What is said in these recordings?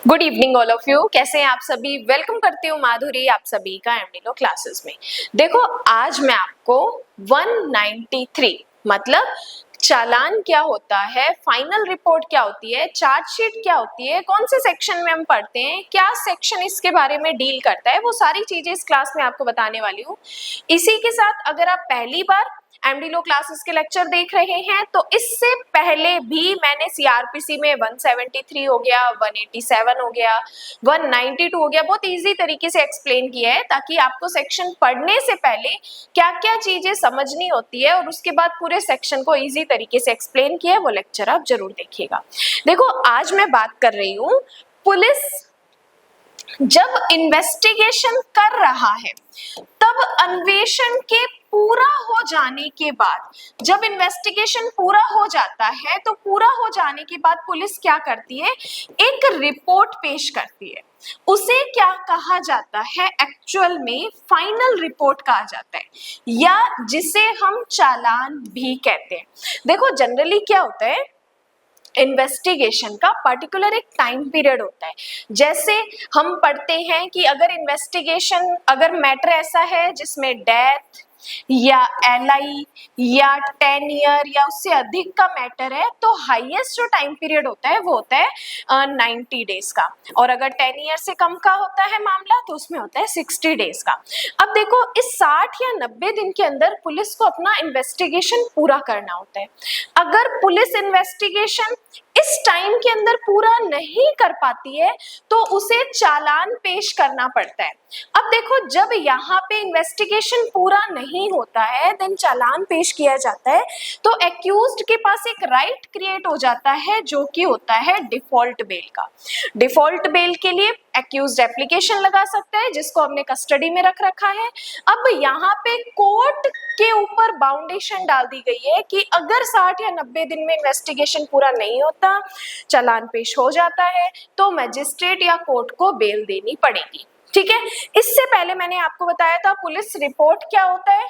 Good evening all of you. कैसे हैं आप सभी? वेलकम करती हूँ माधुरी आप सभी का एमडीलो क्लासेस में। देखो आज मैं आपको 193 मतलब चालान क्या होता है, फाइनल रिपोर्ट क्या होती है, चार्जशीट क्या होती है, कौन से सेक्शन में हम पढ़ते हैं, क्या सेक्शन इसके बारे में डील करता है, वो सारी चीजें इस क्लास में आपको बताने वाली हूँ। इसी के साथ अगर आप पहली बार एमडीलो क्लासेस के लेक्चर देख रहे हैं तो इससे पहले भी मैंने सीआरपीसी में 173 हो गया, 187 हो गया, 192 हो गया, बहुत इजी तरीके से एक्सप्लेन किया है ताकि आपको सेक्शन पढ़ने से पहले क्या क्या चीजें समझनी होती है और उसके बाद पूरे सेक्शन को इजी तरीके से एक्सप्लेन किया है, वो लेक्चर आप जरूर देखिएगा। देखो आज मैं बात कर रही हूँ, पुलिस जब इन्वेस्टिगेशन कर रहा है तब अन्वेषण के पूरा हो जाने के बाद, जब इन्वेस्टिगेशन पूरा हो जाता है तो पूरा हो जाने के बाद पुलिस क्या करती है, एक रिपोर्ट पेश करती है। उसे क्या कहा जाता है? एक्चुअल में फाइनल रिपोर्ट कहा जाता है या जिसे हम चालान भी कहते हैं। देखो जनरली क्या होता है, इन्वेस्टिगेशन का पर्टिकुलर एक टाइम पीरियड होता है। जैसे हम पढ़ते हैं कि अगर इन्वेस्टिगेशन, अगर मैटर ऐसा है जिसमें डेथ या एलआई या 10 ईयर या उससे अधिक का मैटर है तो हाईएस्ट जो टाइम पीरियड होता है वो होता है 90 डेज का, और अगर 10 ईयर से कम का होता है मामला तो उसमें होता है 60 डेज का। अब देखो इस 60 या 90 दिन के अंदर पुलिस को अपना इन्वेस्टिगेशन पूरा करना होता है। अगर पुलिस इन्वेस्टिगेशन इस टाइम के अंदर पूरा नहीं कर पाती है तो उसे चालान पेश करना पड़ता है। अब देखो जब यहाँ पे इन्वेस्टिगेशन पूरा नहीं होता है देन चालान पेश किया जाता है तो एक्यूज्ड के पास एक राइट क्रिएट हो जाता है जो कि होता है डिफॉल्ट बेल का। डिफॉल्ट बेल के लिए एक्यूज्ड एप्लीकेशन लगा सकता है जिसको हमने कस्टडी में रख रखा है। अब यहाँ पे कोर्ट के ऊपर बाउंडेशन डाल दी गई है कि अगर 60 या 90 दिन में इन्वेस्टिगेशन पूरा नहीं होता, चालान पेश हो जाता है तो मजिस्ट्रेट या कोर्ट को बेल देनी पड़ेगी। ठीक है, इससे पहले मैंने आपको बताया था पुलिस रिपोर्ट क्या होता है,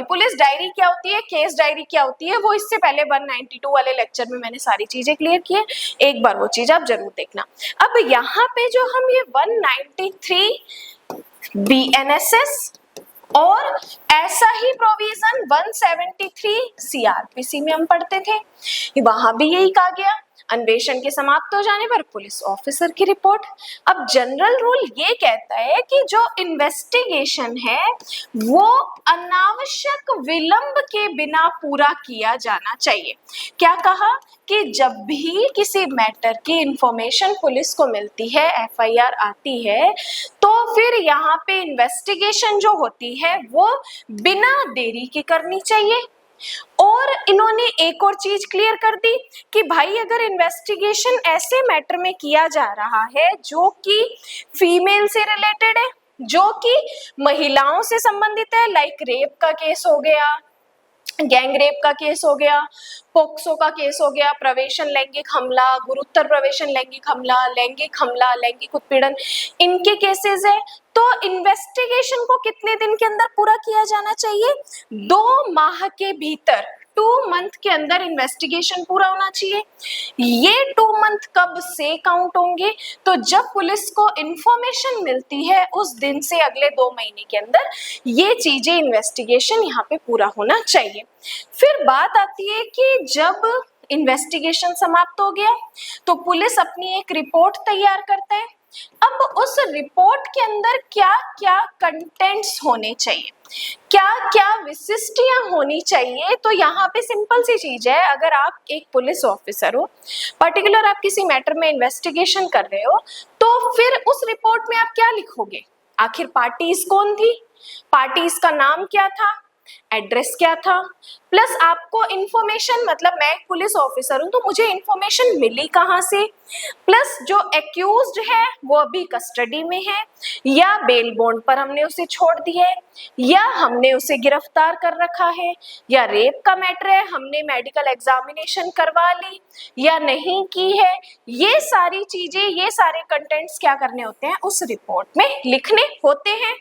पुलिस डायरी क्या होती है, केस डायरी क्या होती है, वो इससे पहले 192 वाले लेक्चर में मैंने सारी चीजें क्लियर की है, एक बार वो चीज आप जरूर देखना। अब यहाँ पे जो हम ये 193 बीएनएसएस और ऐसा ही प्रोविजन 173 सीआरपीसी में हम पढ़ते थे, वहां भी यही कहा गया, अन्वेषण के समाप्त हो जाने पर पुलिस ऑफिसर की रिपोर्ट। अब जनरल रूल ये कहता है कि जो इन्वेस्टिगेशन है वो अनावश्यक विलंब के बिना पूरा किया जाना चाहिए। क्या कहा कि जब भी किसी मैटर की इंफॉर्मेशन पुलिस को मिलती है, एफआईआर आती है, तो फिर यहाँ पे इन्वेस्टिगेशन जो होती है वो बिना देरी के करनी चाहिए। और इन्होंने एक और चीज क्लियर कर दी कि भाई अगर इन्वेस्टिगेशन ऐसे मैटर में किया जा रहा है जो कि फीमेल से रिलेटेड है, जो कि महिलाओं से संबंधित है, लाइक रेप का केस हो गया, गैंग रेप का केस हो गया, पोक्सो का केस हो गया, प्रवेशन लैंगिक हमला, गुरुतर प्रवेशन लैंगिक हमला, लैंगिक उत्पीड़न, इनके केसेस है, तो इन्वेस्टिगेशन को कितने दिन के अंदर पूरा किया जाना चाहिए? 2 माह के भीतर, 2 मंथ के अंदर इन्वेस्टिगेशन पूरा होना चाहिए। ये 2 मंथ कब से काउंट होंगे? तो जब पुलिस को इंफॉर्मेशन मिलती है उस दिन से अगले 2 महीने के अंदर ये चीजें, इन्वेस्टिगेशन यहाँ पे पूरा होना चाहिए। फिर बात आती है कि जब इन्वेस्टिगेशन समाप्त हो गया तो पुलिस अपनी एक रिपोर्ट तैयार करता है। अब उस रिपोर्ट के अंदर क्या क्या कंटेंट्स होने चाहिए, क्या क्या विशिष्टियां होनी चाहिए, तो यहाँ पे सिंपल सी चीज है, अगर आप एक पुलिस ऑफिसर हो, पर्टिकुलर आप किसी मैटर में इन्वेस्टिगेशन कर रहे हो, तो फिर उस रिपोर्ट में आप क्या लिखोगे? आखिर पार्टीज कौन थी, पार्टीज का नाम क्या था, एड्रेस क्या था, प्लस आपको इंफॉर्मेशन, मतलब मैं एक पुलिस ऑफिसर हूं तो मुझे इंफॉर्मेशन मिली कहां से, प्लस जो एक्यूज्ड है वो अभी कस्टडी में है या बेल बॉन्ड पर हमने उसे छोड़ दिया है या हमने उसे गिरफ्तार कर रखा है, या रेप का मैटर है, हमने मेडिकल एग्जामिनेशन करवा ली या नहीं की है। ये सारी चीजें, ये सारे कंटेंट्स क्या करने होते हैं, उस रिपोर्ट में लिखने होते हैं।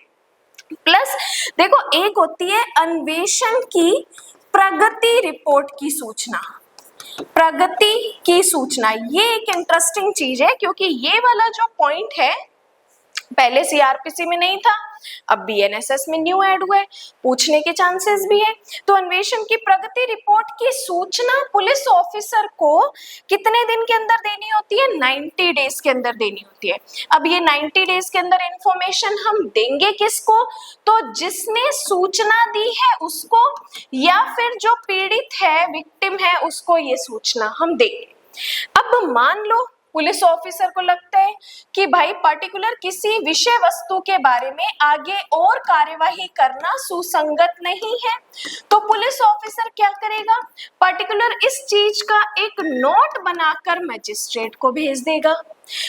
प्लस देखो एक होती है अन्वेषण की प्रगति रिपोर्ट की सूचना, प्रगति की सूचना, ये एक इंटरेस्टिंग चीज है क्योंकि ये वाला जो पॉइंट है पहले सीआरपीसी में नहीं था, अब बीएनएसएस में न्यू ऐड हुआ है, पूछने के चांसेस भी है। तो अन्वेषण की प्रगति रिपोर्ट की सूचना पुलिस ऑफिसर को कितने दिन के अंदर देनी होती है? 90 डेज के अंदर देनी होती है। अब ये 90 डेज के अंदर इंफॉर्मेशन हम देंगे किसको? तो जिसने सूचना दी है उसको, या फिर जो पीड़ित है, विक्टिम है, उसको ये सूचना हम देंगे। अब मान लो पुलिस ऑफिसर को लगता है कि भाई पर्टिकुलर किसी विषय वस्तु के बारे में आगे और कार्यवाही करना सुसंगत नहीं है, तो पुलिस ऑफिसर क्या करेगा? पर्टिकुलर इस चीज का एक नोट बनाकर मजिस्ट्रेट को भेज देगा।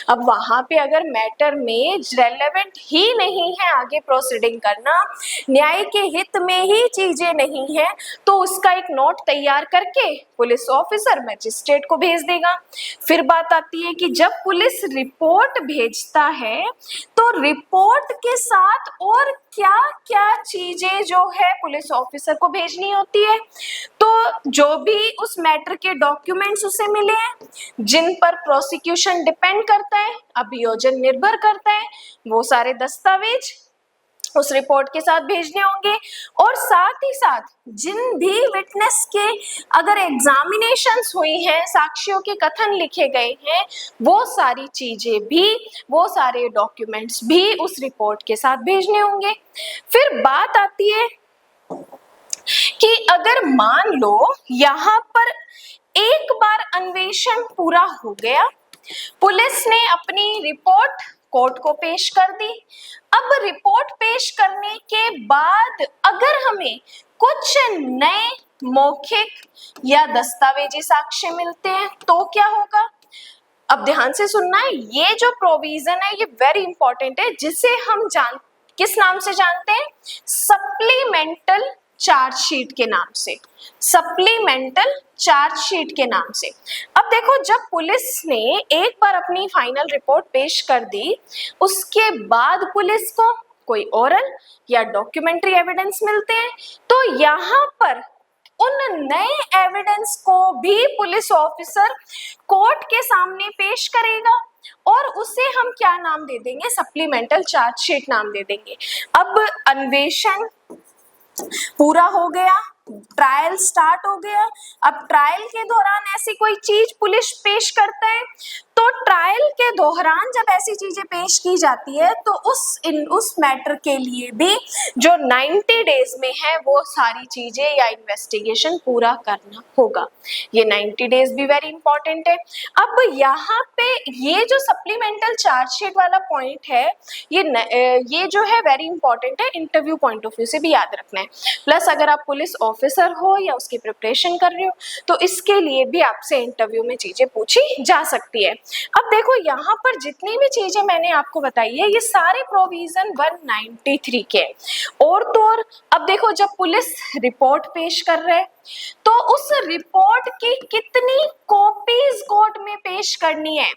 अब वहां पे अगर मैटर में रेलेवेंट ही नहीं है आगे प्रोसीडिंग करना, न्याय के हित में ही चीजें नहीं है, तो उसका एक नोट तैयार करके पुलिस ऑफिसर मजिस्ट्रेट को भेज देगा। फिर बात आती है कि जब पुलिस रिपोर्ट भेजता है तो रिपोर्ट के साथ और क्या क्या चीजें जो है पुलिस ऑफिसर को भेजनी होती है। तो जो भी उस मैटर के डॉक्यूमेंट्स उसे मिले हैं, जिन पर प्रोसिक्यूशन डिपेंड करता है, अभियोजन निर्भर करता है, वो सारे दस्तावेज उस रिपोर्ट के साथ भेजने होंगे। और साथ ही साथ जिन भी विटनेस के अगर एग्जामिनेशंस हुई हैं, साक्ष्यों के कथन लिखे गए हैं, वो सारी चीजें भी, वो सारे डॉक्यूमेंट्स भी उस रिपोर्ट के साथ भेजने होंगे। फिर बात आती है कि अगर मान लो यहाँ पर एक बार अन्वेषण पूरा हो गया, पुलिस ने अपनी रिपोर्ट कोर्ट को पेश कर दी। अब रिपोर्ट पेश करने के बाद अगर हमें कुछ नए मौखिक या दस्तावेजी साक्ष्य मिलते हैं तो क्या होगा? अब ध्यान से सुनना है, ये जो प्रोविजन है ये वेरी इंपॉर्टेंट है, जिसे हम किस नाम से जानते हैं? सप्लीमेंटल चार्जशीट के नाम से, सप्लीमेंटल चार्जशीट के नाम से। अब देखो, जब पुलिस ने एक बार अपनी फाइनल रिपोर्ट पेश कर दी, उसके बाद पुलिस को कोई ओरल या डॉक्यूमेंट्री एविडेंस मिलते हैं, तो यहाँ पर उन नए एविडेंस को भी पुलिस ऑफिसर कोर्ट के सामने पेश करेगा और उसे हम क्या नाम दे देंगे? सप्लीमेंटल चार्जशीट नाम दे देंगे। अब अन्वेषण पूरा हो गया, ट्रायल स्टार्ट हो गया। अब ट्रायल के दौरान ऐसी कोई चीज पुलिस पेश करता है, तो ट्रायल के दौरान जब ऐसी चीजें पेश की जाती है तो उस मैटर के लिए भी जो 90 डेज में है वो सारी चीजें या इन्वेस्टिगेशन पूरा करना होगा। ये 90 डेज भी वेरी इंपॉर्टेंट है। अब यहाँ पे ये जो सप्लीमेंटल चार्जशीट वाला पॉइंट है, ये जो है वेरी इंपॉर्टेंट है, इंटरव्यू पॉइंट ऑफ व्यू से भी याद रखना है। प्लस अगर आप पुलिस ऑफिसर हो या उसकी प्रिपरेशन कर रहे हो तो इसके लिए भी आपसे इंटरव्यू में चीजें पूछी जा सकती है। अब देखो, यहाँ पर जितनी भी चीजें मैंने आपको बताई है ये सारे प्रोविजन 193 के। और तो और अब देखो, जब पुलिस रिपोर्ट पेश कर रहे हैं तो उस रिपोर्ट की कितनी कॉपीज कोर्ट में पेश करनी है,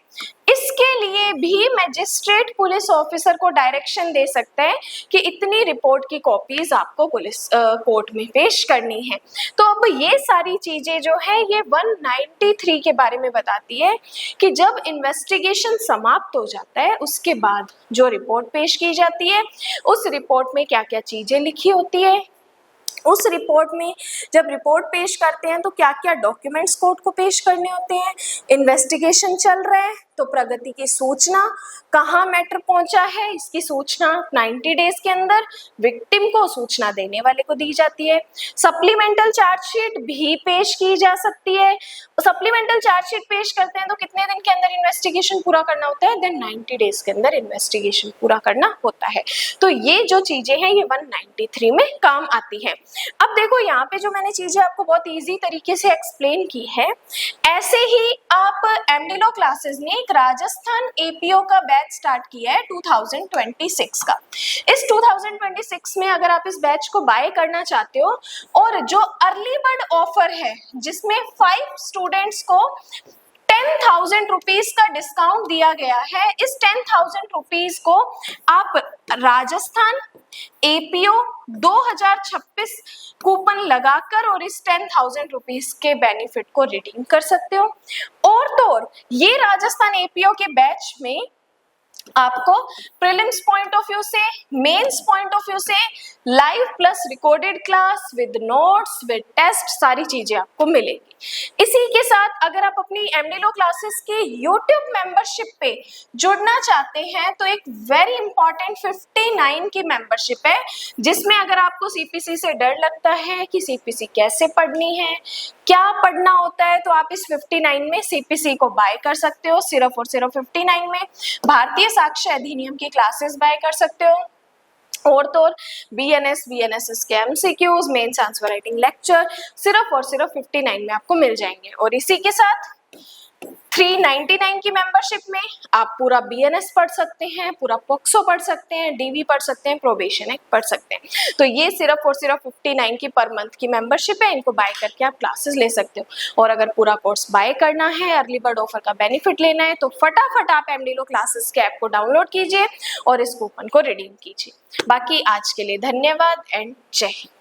इसके लिए भी मजिस्ट्रेट पुलिस ऑफिसर को डायरेक्शन दे सकते हैं कि इतनी रिपोर्ट की कॉपीज आपको पुलिस कोर्ट में पेश करनी है। तो अब ये सारी चीजें जो है ये 193 के बारे में बताती है कि जब इन्वेस्टिगेशन समाप्त हो जाता है उसके बाद जो रिपोर्ट पेश की जाती है, उस रिपोर्ट में क्या क्या चीजें लिखी होती है, उस रिपोर्ट में जब रिपोर्ट पेश करते हैं तो क्या क्या डॉक्यूमेंट्स कोर्ट को पेश करने होते हैं, इन्वेस्टिगेशन चल रहा है तो प्रगति की सूचना, कहाँ मैटर पहुंचा है इसकी सूचना 90 डेज के अंदर विक्टिम को, सूचना देने वाले को दी जाती है। सप्लीमेंटल चार्जशीट भी पेश की जा सकती है। सप्लीमेंटल चार्जशीट पेश करते हैं तो कितने दिन के अंदर इन्वेस्टिगेशन पूरा करना होता है? देन 90 डेज के अंदर इन्वेस्टिगेशन पूरा करना होता है। तो ये जो चीजें हैं ये 193 में काम आती है। अब देखो, यहाँ पे जो मैंने चीजें आपको बहुत ईजी तरीके से एक्सप्लेन की है, ऐसे ही आप एमडीलो क्लासेस ने एक राजस्थान एपीओ का बैच स्टार्ट किया है 2026 का। इस 2026 में अगर आप इस बैच को बाय करना चाहते हो और जो अर्ली बर्ड ऑफर है जिसमें 5 स्टूडेंट्स को 10,000 रुपीज का डिस्काउंट दिया गया है। इस 10,000 रुपीज को आप राजस्थान एपीओ 2026 कूपन लगाकर और इस 10,000 रुपीज के बेनिफिट को रिडीम कर सकते हो। और तो और ये राजस्थान एपीओ के बैच में आपको प्रीलिम्स पॉइंट ऑफ व्यू से, मेंस पॉइंट ऑफ व्यू से live plus recorded class with notes with test सारी चीजें आपको मिलेगी। इसी के साथ अगर आप अपनी एमडीलो क्लासेस के यूट्यूब मेंबरशिप पे जुड़ना चाहते हैं तो एक वेरी इंपॉर्टेंट 59 की मेंबरशिप है, जिसमें अगर आपको सीपीसी से डर लगता है कि सीपीसी कैसे पढ़नी है, क्या पढ़ना होता है, तो आप इस 59 में सीपीसी को बाय कर सकते हो। सिर्फ और सिर्फ 59 में भारतीय साक्ष्य अधिनियम की क्लासेस बाय कर सकते हो। और तो और बीएनएस के MCQs, mains answer writing lecture सिर्फ और सिर्फ 59 में आपको मिल जाएंगे। और इसी के साथ 399 की मेंबरशिप में आप पूरा बीएनएस पढ़ सकते हैं, पूरा पॉक्सो पढ़ सकते हैं, डीवी पढ़ सकते हैं, प्रोबेशन एक्ट पढ़ सकते हैं। तो ये सिर्फ और सिर्फ 59 की पर मंथ की मेंबरशिप है, इनको बाय करके आप क्लासेस ले सकते हो। और अगर पूरा कोर्स बाय करना है, अर्ली बर्ड ऑफर का बेनिफिट लेना है, तो फटाफट आप एमडीलो क्लासेस के ऐप को डाउनलोड कीजिए और इस कूपन को रिडीम कीजिए। बाकी आज के लिए धन्यवाद एंड जय हिंद।